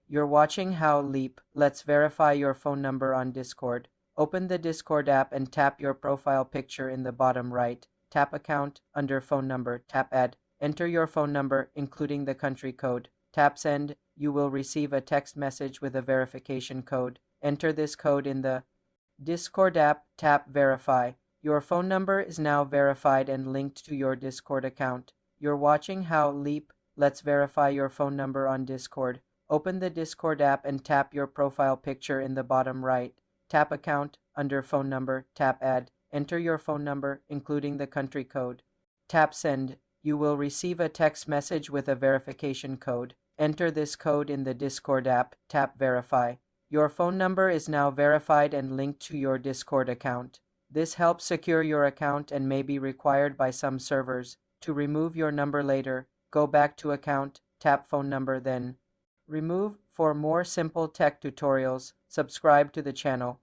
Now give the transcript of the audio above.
You're watching How Leap. Let's verify your phone number on Discord. Open the Discord app and tap your profile picture in the bottom right. Tap Account, under Phone Number, tap Add. Enter your phone number, including the country code. Tap Send. You will receive a text message with a verification code. Enter this code in the Discord app, tap Verify. Your phone number is now verified and linked to your Discord account. You're watching How Leap. Let's verify your phone number on Discord. Open the Discord app and tap your profile picture in the bottom right. Tap Account, under Phone Number, tap Add. Enter your phone number, including the country code. Tap Send. You will receive a text message with a verification code. Enter this code in the Discord app, tap Verify. Your phone number is now verified and linked to your Discord account. This helps secure your account and may be required by some servers. To remove your number later, go back to Account, tap Phone Number, then remove. For more simple tech tutorials, subscribe to the channel.